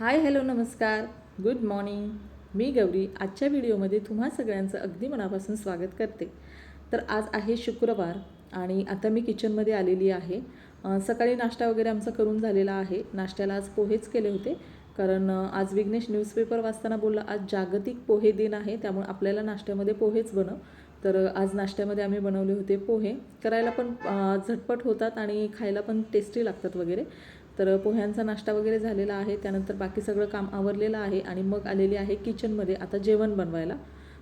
Hi hello नमस्कार, good morning. मी गौरी. आजच्या व्हिडिओमध्ये तुम्हा सगळ्यांचं अगदी मनापासून स्वागत करते. तर आज आहे शुक्रवार आणि आता मी किचनमध्ये आलेली आहे. सकाळी नाश्ता वगैरे आमचा करून झालेला आहे. नाश्त्याला आज पोहेच केले होते, कारण आज विघ्नेश न्यूजपेपर वाचताना बोलला आज जागतिक पोहे दिन आहे, त्यामुळे आपल्याला नाश्त्यामध्ये पोहेच बनव. तर आज नाश्त्यामध्ये आम्ही बनवले होते पोहे. करायला पण झटपट होतात आणि खायला पण टेस्टी लागतात वगैरे. तर पोह्यांचा नाश्ता वगैरे झालेला आहे. त्यानंतर बाकी सगळं काम आवरलेलं आहे आणि मग आलेले आहे किचनमध्ये आता जेवण बनवायला.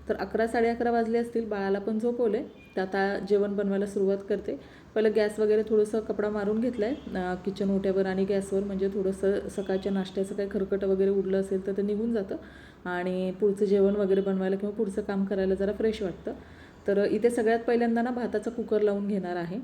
तर 11-11:30 वाजले असतील. बाळाला पण झोपवले, तर आता जेवण बनवायला सुरुवात करते. पहिलं गॅस वगैरे थोडंसं कपडा मारून घेतला आहे किचन ओट्यावर आणि गॅसवर, म्हणजे थोडंसं सकाळच्या नाश्त्याचं काही खरकट वगैरे उडलं असेल तर ते निघून जातं आणि पुढचं जेवण वगैरे बनवायला किंवा पुढचं काम करायला जरा फ्रेश वाटतं. तर इथे सगळ्यात पहिल्यांदा ना भाताचा कुकर लावून घेणार आहे.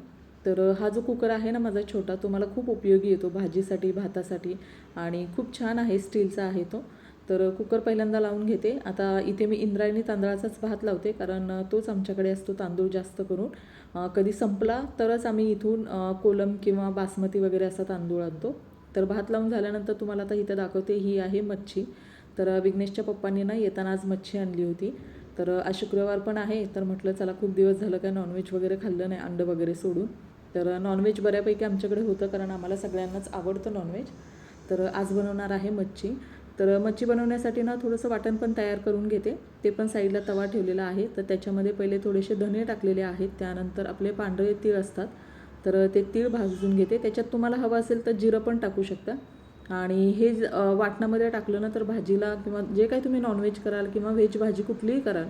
तर हा जो कुकर आहे ना माझा छोटा, तो मला खूप उपयोगी येतो भाजीसाठी, भातासाठी, आणि खूप छान आहे, स्टीलचा आहे तो. तर कुकर पहिल्यांदा लावून घेते. आता इथे मी इंद्रायणी तांदळाचाच भात लावते, कारण तोच आमच्याकडे असतो तांदूळ जास्त करून. कधी संपला तरच आम्ही इथून कोलम किंवा बासमती वगैरे असा तांदूळ आणतो. तर भात लावून झाल्यानंतर तुम्हाला आता इथं दाखवते, ही आहे मच्छी. तर विघ्नेशच्या पप्पांनी ना येताना आज मच्छी आणली होती. तर आज शुक्रवार पण आहे, तर म्हटलं चला खूप दिवस झालं काय नॉनव्हेज वगैरे खाल्लं नाही, अंडं वगैरे सोडून. तर नॉनव्हेज बऱ्यापैकी आमच्याकडे होतं, कारण आम्हाला सगळ्यांनाच आवडतं नॉनव्हेज. तर आज बनवणार आहे मच्छी. तर मच्छी बनवण्यासाठी ना थोडंसं वाटण पण तयार करून घेते. ते पण साईडला तवा ठेवलेला आहे. तर त्याच्यामध्ये पहिले थोडेसे धने टाकलेले आहेत. त्यानंतर आपले पांढरे तीळ असतात, तर ते तीळ भाजून घेते. त्याच्यात तुम्हाला हवं असेल तर जिरं पण टाकू शकता. आणि हे वाटणामध्ये टाकलं ना तर भाजीला, किंवा जे काही तुम्ही नॉनव्हेज कराल किंवा व्हेज भाजी कुठलीही कराल,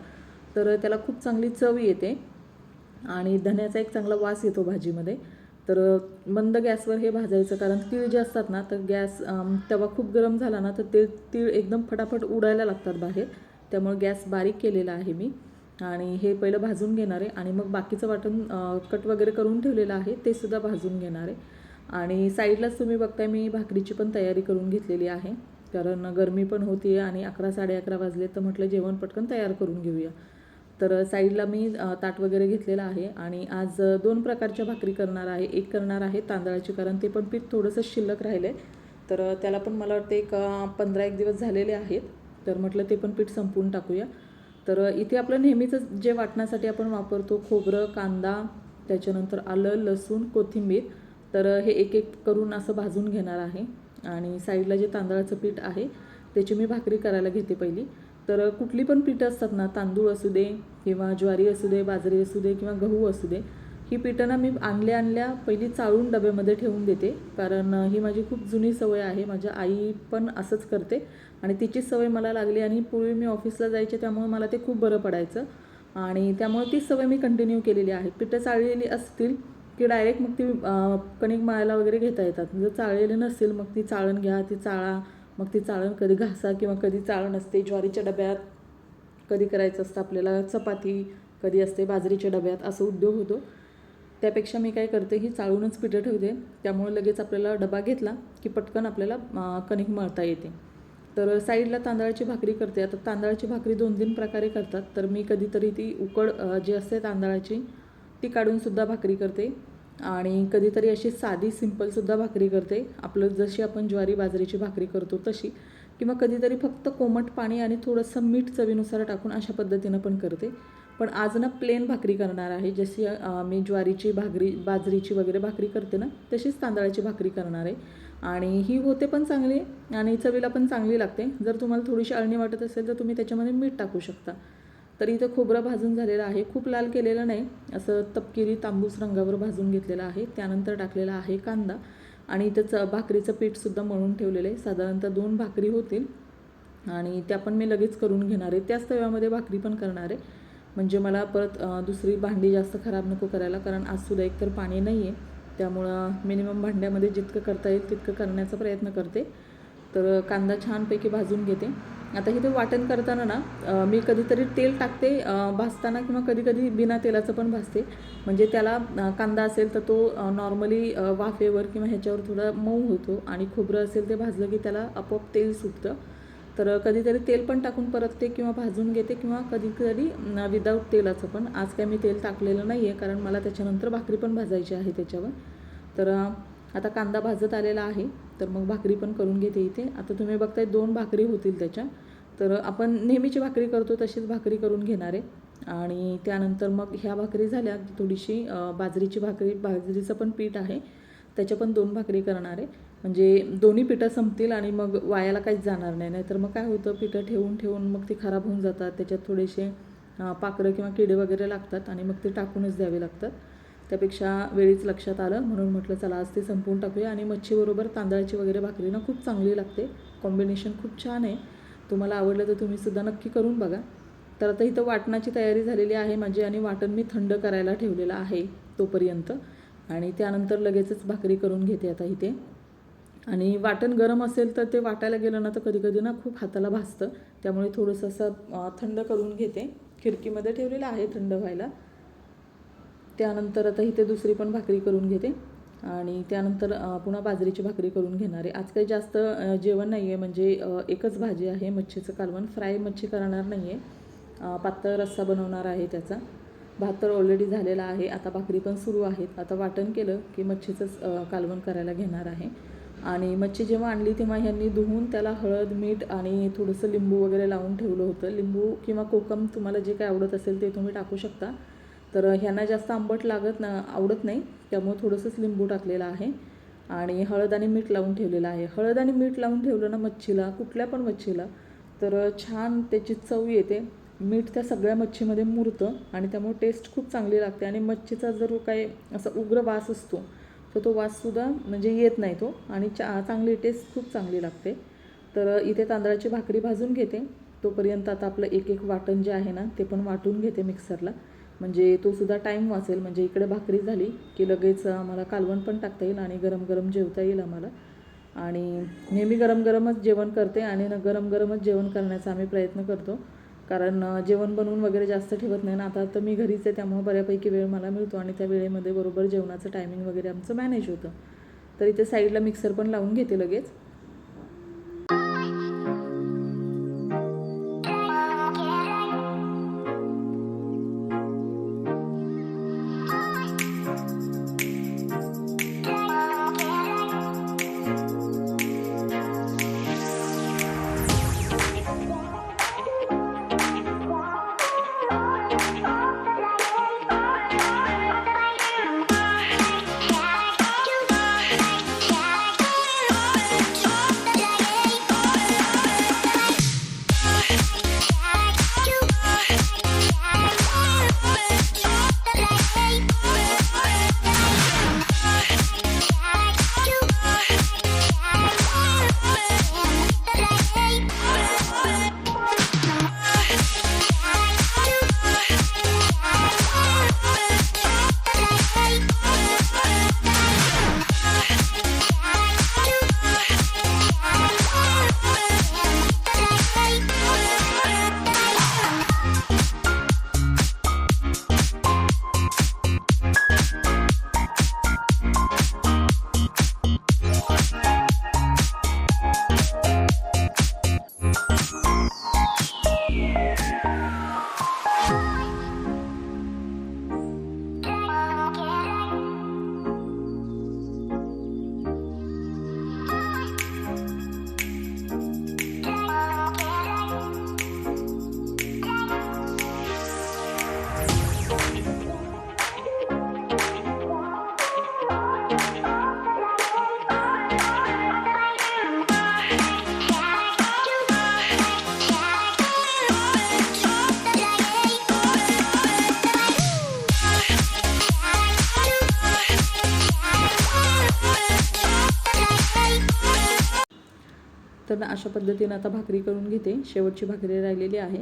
तर त्याला खूप चांगली चव येते आणि धण्याचा एक चांगला वास येतो भाजीमध्ये. तर मंद गॅसवर हे भाजायचं, कारण तीळ जे असतात ना, तर तवा खूप गरम झाला ना तर ते तीळ एकदम फटाफट उडायला लागतात बाहेर. त्यामुळे गॅस बारीक केलेला आहे मी. आणि हे पहिलं भाजून घेणार आहे आणि मग बाकीचं वाटण कट वगैरे करून ठेवलेलं आहे ते सुद्धा भाजून घेणार आहे. आणि साईडलाच तुम्ही बघताय मी भाकरीची पण तयारी करून घेतलेली आहे, कारण गरमी पण होती आणि 11-11:30 वाजले, तर म्हटलं जेवण पटकन तयार करून घेऊया. तर साईडला मी ताट वगैरे घेतलेलं आहे आणि आज 2 प्रकारच्या भाकरी करणार आहे. एक करणार आहे तांदळाची, कारण ते पण पीठ थोडंसं शिल्लक राहिलं आहे. तर त्याला पण मला वाटते एक 15-1 दिवस झालेले आहेत. तर म्हटलं ते पण पीठ संपवून टाकूया. तर इथे आपलं नेहमीचं जे वाटण्यासाठी आपण वापरतो, खोबरं, कांदा, त्याच्यानंतर आलं, लसूण, कोथिंबीर, तर हे एक एक करून असं भाजून घेणार आहे. आणि साईडला जे तांदळाचं पीठ आहे त्याची मी भाकरी करायला घेते पहिली. तर कुठली पण पीठं असतात ना, तांदूळ असू दे किंवा ज्वारी असू दे, बाजरी असू दे किंवा गहू असू दे, ही पीठं ना मी आणल्या पहिली चाळून डब्यामध्ये ठेवून देते, कारण ही माझी खूप जुनी सवय आहे. माझ्या आई पण असंच करते आणि तिचीच सवय मला लागली आणि पूर्वी मी ऑफिसला जायचे, त्यामुळे मला ते खूप बरं पडायचं आणि त्यामुळे तीच सवय मी कंटिन्यू केलेली आहे. पीठं चाळलेली असतील की डायरेक्ट मग ती कणिक मळायला वगैरे घेता येतात. जर चाळलेली नसेल मग ती चाळण घ्या, ती चाळा, मग ती चाळण कधी घासा किंवा कधी चाळण असते ज्वारीच्या डब्यात, कधी करायचं असतं आपल्याला चपाती, कधी असते बाजरीच्या डब्यात, असं उद्योग होतो. त्यापेक्षा मी काय करते, ही चाळूनच पिठं ठेवते, त्यामुळे लगेच आपल्याला डबा घेतला की पटकन आपल्याला कणिक मळता येते. तर साईडला तांदळाची भाकरी करते. आता तांदळाची भाकरी 2-3 प्रकारे करतात, तर मी कधीतरी ती उकड जी असते तांदळाची ती काढूनसुद्धा भाकरी करते आणि कधीतरी अशी साधी सिंपलसुद्धा भाकरी करते, आपलं जशी आपण ज्वारी बाजरीची भाकरी करतो तशी, किंवा कधीतरी फक्त कोमट पाणी आणि थोडंसं मीठ चवीनुसार टाकून अशा पद्धतीनं पण करते. पण आज ना प्लेन भाकरी करणार आहे, जशी मी ज्वारीची बाजरीची वगैरे भाकरी करते ना, तशीच तांदळाची भाकरी करणार आहे. आणि ही होते पण चांगली आणि चवीला पण चांगली लागते. जर तुम्हाला थोडीशी अळणी वाटत असेल तर तुम्ही त्याच्यामध्ये मीठ टाकू शकता. तर इथं खोबरं भाजून झालेलं आहे, खूप लाल केलेलं नाही, असं तपकिरी तांबूस रंगावर भाजून घेतलेलं आहे. त्यानंतर टाकलेला आहे कांदा आणि इथंच भाकरीचं पीठसुद्धा मळून ठेवलेलं आहे. साधारणतः 2 भाकरी होतील आणि त्या पण मी लगेच करून घेणार आहे. त्याच तव्यामध्ये भाकरी पण करणार आहे, म्हणजे मला परत दुसरी भांडी जास्त खराब नको करायला, कारण आजसुद्धा एकतर पाणी नाही आहे, त्यामुळं मिनिमम भांड्यामध्ये जितकं करता येईल तितकं करण्याचा प्रयत्न करते. तर कांदा छानपैकी भाजून घेते. आता इथे वाटण करताना ना मी कधीतरी तेल टाकते भाजताना, किंवा कधी बिना तेलाचं पण भाजते, म्हणजे त्याला कांदा असेल तर तो नॉर्मली वाफेवर किंवा ह्याच्यावर थोडा मऊ होतो आणि खोबरं असेल ते भाजलं की त्याला आपोआप तेल सुटतं. तर कधीतरी तेल पण टाकून परतते किंवा भाजून घेते, किंवा कधीतरी विदाऊट तेलाचं पण. आज काय मी तेल टाकलेलं नाही आहे, कारण मला त्याच्यानंतर भाकरी पण भाजायची आहे त्याच्यावर. तर आता कांदा भाजत आलेला आहे, तर मग भाकरी पण करून घेते इथे. आता तुम्ही बघताय 2 भाकरी होतील त्याच्या. तर आपण नेहमीची भाकरी करतो तशीच भाकरी करून घेणार आहे. आणि त्यानंतर मग ह्या भाकरी झाल्या, थोडीशी बाजरीची भाकरी, बाजरीचं पण पीठ आहे, त्याच्या पण 2 भाकरी करणार आहे. म्हणजे दोन्ही पिठं संपतील आणि मग वायाला काहीच जाणार नाही. नाहीतर मग काय होतं, पिठं ठेवून ठेवून मग ती खराब होऊन जातात, त्याच्यात थोडेसे पाखरं किंवा किडे वगैरे लागतात आणि मग ते टाकूनच द्यावे लागतात. त्यापेक्षा वेळीच लक्षात आलं म्हणून म्हटलं चला आज ते संपवून टाकूया. आणि मच्छीबरोबर तांदळाची वगैरे भाकरी ना खूप चांगली लागते, कॉम्बिनेशन खूप छान आहे. तुम्हाला आवडलं तर तुम्हीसुद्धा नक्की करून बघा. तर आता इथं वाटणाची तयारी झालेली आहे माझी आणि वाटण मी थंड करायला ठेवलेलं आहे तोपर्यंत. आणि त्यानंतर लगेचच भाकरी करून घेते आता इथे. आणि वाटण गरम असेल तर ते वाटायला गेलं ना तर कधी कधी ना खूप हाताला भाजतं, त्यामुळे थोडंसं असं थंड करून घेते. खिडकीमध्ये ठेवलेलं आहे थंड व्हायला. त्यानंतर आता इथे दुसरी पण भाकरी करून घेते आणि त्यानंतर पुन्हा बाजरीची भाकरी करून घेणार आहे. आज काही जास्त जेवण नाही आहे, म्हणजे एकच भाजी आहे, मच्छीचं कालवण. फ्राय मच्छी करणार नाही आहे, पातळ रस्सा बनवणार आहे त्याचा. भात तर ऑलरेडी झालेला आहे, आता भाकरी पण सुरू आहेत. आता वाटण केलं की मच्छीचंच कालवण करायला घेणार आहे. आणि मच्छी जेव्हा आणली तेव्हा ह्यांनी धुवून त्याला हळद, मीठ आणि थोडंसं लिंबू वगैरे लावून ठेवलं होतं. लिंबू किंवा कोकम तुम्हाला जे काय आवडत असेल ते तुम्ही टाकू शकता. तर ह्यांना जास्त आंबट आवडत नाही, त्यामुळे थोडंसंच लिंबू टाकलेलं आहे आणि हळद आणि मीठ लावून ठेवलेलं आहे. हळद आणि मीठ लावून ठेवलं ना मच्छीला, कुठल्या पण मच्छीला, तर छान त्याची चव येते. मीठ त्या सगळ्या मच्छीमध्ये मुरतं आणि त्यामुळे टेस्ट खूप चांगली लागते. आणि मच्छीचा जर काही असा उग्र वास असतो तर तो वाससुद्धा म्हणजे येत नाही तो, आणि चांगली टेस्ट खूप चांगली लागते. तर इथे तांदळाची भाकरी भाजून घेते तोपर्यंत. आता आपलं एक एक वाटण जे आहे ना ते पण वाटून घेते मिक्सरला, म्हणजे तो सुद्धा टाईम वाचेल. म्हणजे इकडे भाकरी झाली की लगेच आम्हाला कालवण पण टाकता येईल आणि गरम गरम जेवता येईल आम्हाला. आणि नेहमी गरम गरमच जेवण करते आणि गरम गरमच जेवण करण्याचा आम्ही प्रयत्न करतो, कारण जेवण बनवून वगैरे जास्त ठेवत नाही ना. आता तर मी घरीच आहे, त्यामुळे बऱ्यापैकी वेळ मला मिळतो आणि त्या वेळेमध्ये बरोबर जेवणाचं टायमिंग वगैरे आमचं मॅनेज होतं. तर इथे साईडला मिक्सर पण लावून घेते लगेच. तर अशा पद्धतीने आता भाकरी करून घेते. शेवटची भाकरी राहिलेली आहे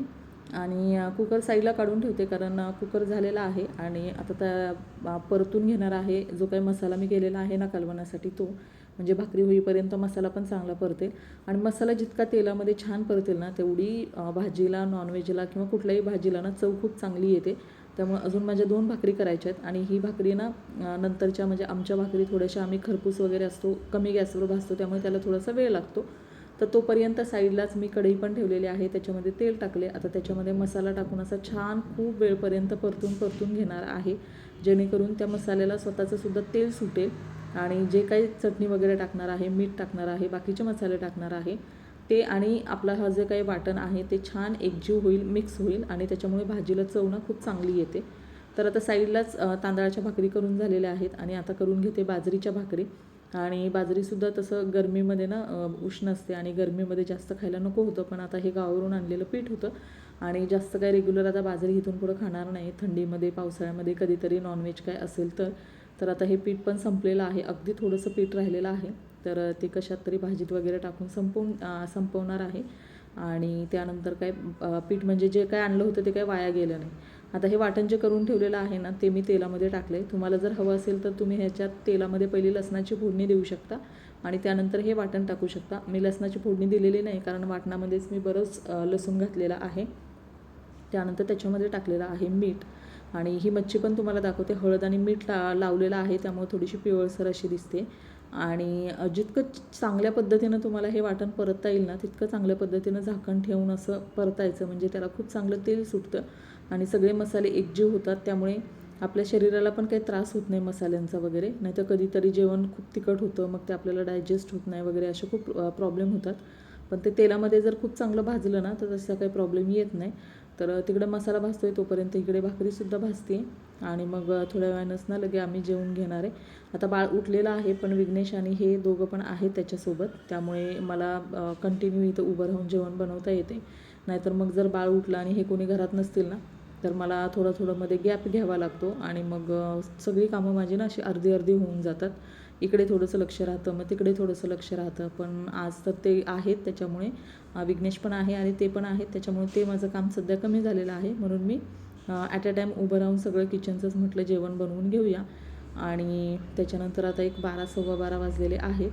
आणि कुकर साईडला काढून ठेवते, कारण कुकर झालेला आहे. आणि आता त्या परतून घेणार आहे जो काही मसाला मी केलेला आहे ना कालवणासाठी, तो म्हणजे भाकरी होईपर्यंत मसाला पण चांगला परतेल. आणि मसाला जितका तेलामध्ये छान परतेल ना तेवढी भाजीला, नॉनव्हेजला किंवा कुठल्याही भाजीला ना चव खूप चांगली येते. त्यामुळे अजून माझ्या 2 भाकरी करायच्या आहेत. आणि ही भाकरी ना नंतरच्या, म्हणजे आमच्या भाकरी थोड्याशा आम्ही खरपूस वगैरे असतो, कमी गॅसवर भाजतो, त्यामुळे त्याला थोडासा वेळ लागतो. तर तोपर्यंत साईडलाच मी कढई पण ठेवलेली आहे, त्याच्यामध्ये तेल टाकले. आता त्याच्यामध्ये मसाला टाकून असं छान खूप वेळपर्यंत परतून घेणार आहे, जेणेकरून त्या मसाल्याला स्वतःचं सुद्धा तेल सुटेल आणि जे काही चटणी वगैरे टाकणार आहे, मीठ टाकणार आहे, बाकीचे मसाले टाकणार आहे ते, आणि आपला हा जे काही वाटण आहे ते छान एकजीव होईल, मिक्स होईल आणि त्याच्यामुळे भाजीला चव ना खूप चांगली येते. तर आता साईडलाच तांदळाच्या भाकरी करून झालेल्या आहेत आणि आता करून घेते बाजरीच्या भाकरी. आणि बाजरीसुद्धा तसं गरमीमध्ये ना उष्ण असते आणि गरमीमध्ये जास्त खायला नको होतं, पण आता हे गावावरून आणलेलं पीठ होतं आणि जास्त काय रेग्युलर आता बाजरी इथून पुढं खाणार नाही. थंडीमध्ये, पावसाळ्यामध्ये कधीतरी नॉनव्हेज काय असेल तर आता हे पीठ पण संपलेलं आहे, अगदी थोडंसं पीठ राहिलेलं आहे. तर ते कशात तरी भाजीत वगैरे टाकून संपवणार आहे. आणि त्यानंतर काय पीठ म्हणजे जे काय आणलं होतं ते काय वाया गेलं नाही. आता हे वाटण जे करून ठेवलेलं आहे ना ते मी तेलामध्ये टाकले. तुम्हाला जर हवं असेल तर तुम्ही ह्याच्यात तेलामध्ये पहिली लसणाची फोडणी देऊ शकता आणि त्यानंतर हे वाटण टाकू शकता. मी लसणाची फोडणी दिलेली नाही, कारण वाटणामध्येच मी बरंच लसूण घातलेला आहे. त्यानंतर त्याच्यामध्ये टाकलेलं आहे मीठ. आणि ही मच्छी पण तुम्हाला दाखवते. हळद आणि मीठ लावलेलं आहे, त्यामुळे थोडीशी पिवळसर अशी दिसते. आणि जितकं चांगल्या पद्धतीनं तुम्हाला हे वाटण परतता येईल ना तितकं चांगल्या पद्धतीनं झाकण ठेवून असं परतायचं, म्हणजे त्याला खूप चांगलं तेल सुटतं आणि सगळे मसाले एकजीव होतात. त्यामुळे आपल्या शरीराला पण काही त्रास होत नाही मसाल्यांचा वगैरे. नाही तर कधीतरी जेवण खूप तिखट होतं, मग ते आपल्याला डायजेस्ट होत नाही वगैरे, असे खूप प्रॉब्लेम होतात. पण ते तेलामध्ये जर खूप चांगलं भाजलं ना तर तसा काही प्रॉब्लेम येत नाही. तर तिकडे मसाला भाजतो आहे तोपर्यंत इकडे भाकरीसुद्धा भाजते आणि मग थोड्या वेळानंच ना लगे आम्ही जेवून घेणार आहे. आता बाळ उठलेलं आहे, पण विघ्नेश आणि हे दोघं पण आहेत त्याच्यासोबत, त्यामुळे मला कंटिन्यू इथं उभं राहून जेवण बनवता येते. नाहीतर मग जर बाळ उठलं आणि हे कोणी घरात नसतील ना तर मला थोडं मध्ये गॅप घ्यावा लागतो आणि मग सगळी कामं माझी ना अशी अर्धी अर्धी होऊन जातात. इकडे थोडंसं लक्ष राहतं, मग तिकडे थोडंसं लक्ष राहतं. पण आज तर ते आहेत त्याच्यामुळे विघ्नेश पण आहे आणि ते पण आहेत, त्याच्यामुळे ते माझं काम सध्या कमी झालेलं आहे. म्हणून मी ॲट अ टाईम उभं राहून सगळं किचनचंच म्हटलं जेवण बनवून घेऊया. आणि त्याच्यानंतर आता एक 12, 12:15 वाजलेले आहेत.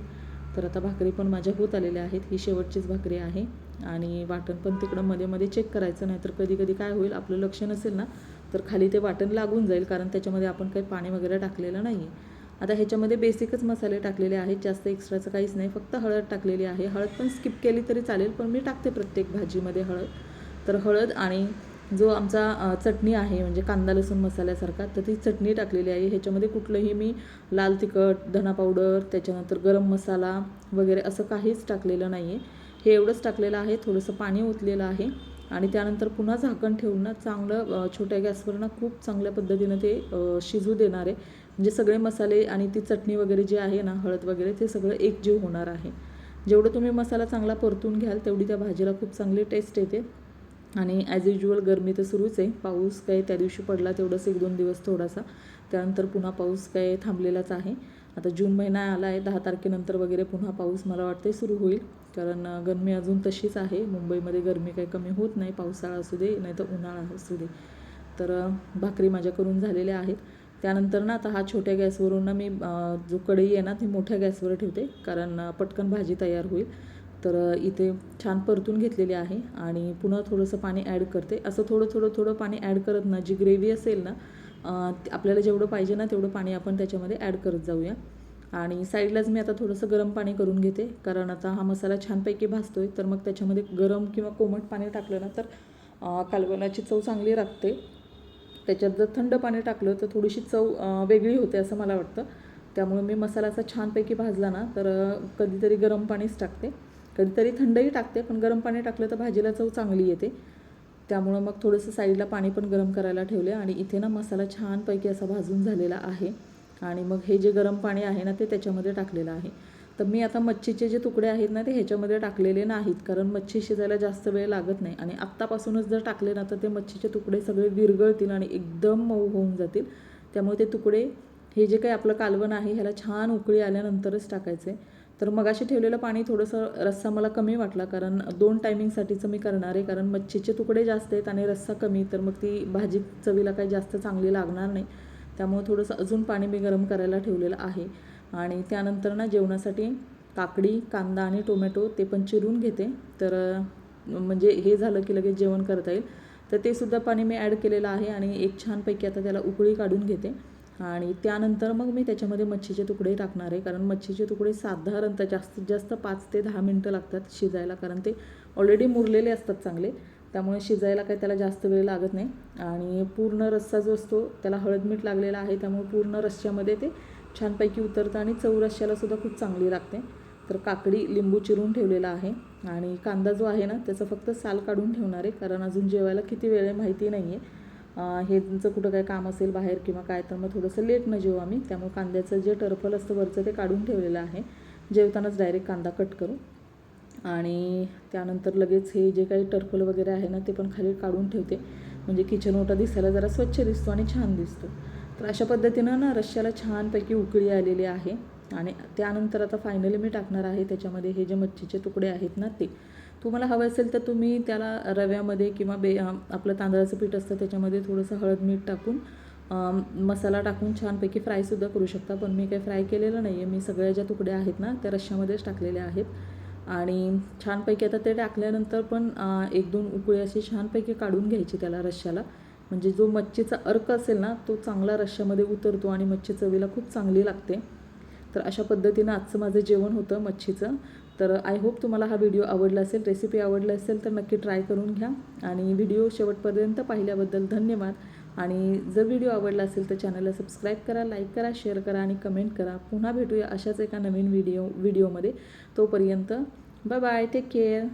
तर आता भाकरी पण माझ्या होत आलेल्या आहेत. ही शेवटचीच भाकरी आहे आणि वाटण पण तिकडं मध्ये मध्ये चेक करायचं, नाही तर कधी कधी काय होईल, आपलं लक्ष नसेल ना तर खाली ते वाटण लागून जाईल, कारण त्याच्यामध्ये आपण काही पाणी वगैरे टाकलेलं नाही आहे. आता ह्याच्यामध्ये बेसिकच मसाले टाकलेले आहेत, जास्त एक्स्ट्राचं काहीच नाही, फक्त हळद टाकलेली आहे. हळद पण स्किप केली तरी चालेल, पण मी टाकते प्रत्येक भाजीमध्ये हळद. तर हळद आणि जो आमचा चटणी आहे म्हणजे कांदा लसूण मसाल्यासारखा, तर ती चटणी टाकलेली आहे. ह्याच्यामध्ये कुठलंही मी लाल तिखट, धना पावडर, त्याच्यानंतर गरम मसाला वगैरे असं काहीच टाकलेलं नाही आहे. हे एवढंच टाकलेलं आहे. थोडंसं पाणी ओतलेलं आहे आणि त्यानंतर पुन्हा झाकण ठेवून ना चांगलं छोट्या गॅसवर ना खूप चांगल्या पद्धतीनं ते शिजू देणार आहे. म्हणजे सगळे मसाले आणि ती चटणी वगैरे जे आहे ना, हळद वगैरे, ते सगळं एकजीव होणार आहे. जेवढं तुम्ही मसाला चांगला परतून घ्याल तेवढी त्या भाजीला खूप चांगली टेस्ट येते. आणि ॲज युज्युअल गरमी तर सुरूच आहे. पाऊस काय त्या दिवशी पडला तेवढंच 1-2 दिवस थोडासा, त्यानंतर पुन्हा पाऊस काय थांबलेलाच आहे. आता जून महिना आला आहे, 10 तारखेनंतर वगैरे पुन्हा पाऊस मला वाटते सुरू होईल, कारण गरमी अजून तशीच आहे. मुंबईमध्ये गरमी काही कमी होत नाही, पावसाळा असू दे नाही तर उन्हाळा असू दे. तर भाकरी माझ्या करून झालेल्या आहेत. त्यानंतर ना आता हा छोट्या गॅसवरून ना मी जो कढई आहे ना ती मोठ्या गॅसवर ठेवते, कारण पटकन भाजी तयार होईल. तर इथे छान परतून घेतलेली आहे आणि पुन्हा थोडंसं पाणी ॲड करते. असं थोडं पाणी ॲड करत ना, जी ग्रेव्ही असेल ना आपल्याला जेवढं पाहिजे ना तेवढं पाणी आपण त्याच्यामध्ये ॲड करत जाऊया. आणि साईडलाच मी आता थोडंसं गरम पाणी करून घेते, कारण आता हा मसाला छानपैकी भाजतो आहे, तर मग त्याच्यामध्ये गरम किंवा कोमट पाणी टाकलं ना तर कालवणाची चव चांगली लागते. त्याच्यात जर थंड पाणी टाकलं तर थोडीशी चव वेगळी होते असं मला वाटतं. त्यामुळे मी मसाला असा छानपैकी भाजला ना तर कधीतरी गरम पाणीच टाकते, कधीतरी थंडही टाकते, पण गरम पाणी टाकलं तर भाजीला चव चांगली येते. त्यामुळं मग थोडंसं साईडला पाणी पण गरम करायला ठेवले आणि इथे ना मसाला छानपैकी असा भाजून झालेला आहे. आणि मग हे जे गरम पाणी आहे ना ते त्याच्यामध्ये टाकलेलं आहे. तर मी आता मच्छीचे जे तुकडे आहेत ना ते ह्याच्यामध्ये टाकलेले नाहीत, कारण मच्छी शिजायला जास्त वेळ लागत नाही आणि आत्तापासूनच जर टाकले ना तर ते मच्छीचे तुकडे सगळे विरघळतील आणि एकदम मऊ होऊन जातील. त्यामुळे ते तुकडे, हे जे काही आपलं कालवण आहे ह्याला छान उकळी आल्यानंतरच टाकायचे. तर मगाशी ठेवलेलं पाणी थोडंसं रस्सा मला कमी वाटला, कारण 2 टायमिंगसाठीचं मी करणार आहे, कारण मच्छीचे तुकडे जास्त आहेत आणि रस्सा कमी, तर मग ती भाजी चवीला काही जास्त चांगली लागणार नाही. त्यामुळे थोडंसं अजून पाणी मी गरम करायला ठेवलेलं आहे. आणि त्यानंतर ना जेवणासाठी काकडी, कांदा आणि टोमॅटो ते पण चिरून घेते. तर म्हणजे हे झालं की लगेच जेवण करता येईल. तर ते सुद्धा पाणी मी ॲड केलेलं आहे आणि एक छानपैकी आता त्याला उकळी काढून घेते. आणि त्यानंतर मग मी त्याच्यामध्ये मच्छीचे तुकडे टाकणार आहे, कारण मच्छीचे तुकडे साधारणतः जास्तीत जास्त 5 ते 10 मिनटं लागतात शिजायला, कारण ते ऑलरेडी मुरलेले असतात चांगले, त्यामुळे शिजायला काही त्याला जास्त वेळ लागत नाही. आणि पूर्ण रस्सा जो असतो त्याला हळद मीठ लागलेला आहे, त्यामुळे पूर्ण रस्स्यामध्ये ते छानपैकी उतरतं आणि चव रश्श्यालासुद्धा खूप चांगली लागते. तर काकडी लिंबू चिरून ठेवलेला आहे आणि कांदा जो आहे ना त्याचं फक्त साल काढून ठेवणार आहे, कारण अजून जेवायला किती वेळ आहे माहिती नाही आहे. हे तुमचं कुठं काय काम असेल बाहेर किंवा काय तर मग थोडंसं लेटनं जेवू आम्ही, त्यामुळे कांद्याचं जे टरफल असतं वरचं ते काढून ठेवलेलं आहे. जेवतानाच डायरेक्ट कांदा कट करू आणि त्यानंतर लगेच हे जे काही टरफल वगैरे आहे ना ते पण खाली काढून ठेवते, म्हणजे किचन ओटा दिसायला जरा स्वच्छ दिसतो आणि छान दिसतो. तर अशा पद्धतीनं ना रश्श्याला छानपैकी उकळी आलेली आहे आणि त्यानंतर आता फायनली मी टाकणार आहे त्याच्यामध्ये हे जे मच्छीचे तुकडे आहेत ना ते. तुम्हाला हवं असेल तर तुम्ही त्याला रव्यामध्ये किंवा आपलं तांदळाचं पीठ असतं त्याच्यामध्ये थोडंसं हळद मीठ टाकून मसाला टाकून छानपैकी फ्रायसुद्धा करू शकता, पण मी काही फ्राय केलेलं नाही आहे. मी सगळ्या ज्या तुकड्या आहेत ना त्या रश्श्यामध्येच टाकलेल्या आहेत आणि छानपैकी आता ते टाकल्यानंतर पण 1-2 उकळी अशी छानपैकी काढून घ्यायची त्याला रश्श्याला, म्हणजे जो मच्छीचा अर्क असेल ना तो चांगला रश्श्यामध्ये उतरतो आणि मच्छी चवीला खूप चांगली लागते. तर अशा पद्धतीनं आजचं माझं जेवण होतं मच्छीचं. तर आय होप तुम्हाला हा व्हिडिओ आवडला असेल, रेसिपी आवडला असेल तर नक्की ट्राय करून घ्या आणि व्हिडिओ शेवटपर्यंत पाहिल्याबद्दल धन्यवाद. आणि जर व्हिडिओ आवडला असेल तर चॅनलला सबस्क्राईब करा, लाईक करा, शेअर करा आणि कमेंट करा. पुन्हा भेटूया अशाच एका नवीन व्हिडिओमध्ये. तोपर्यंत बाय बाय, टेक केअर.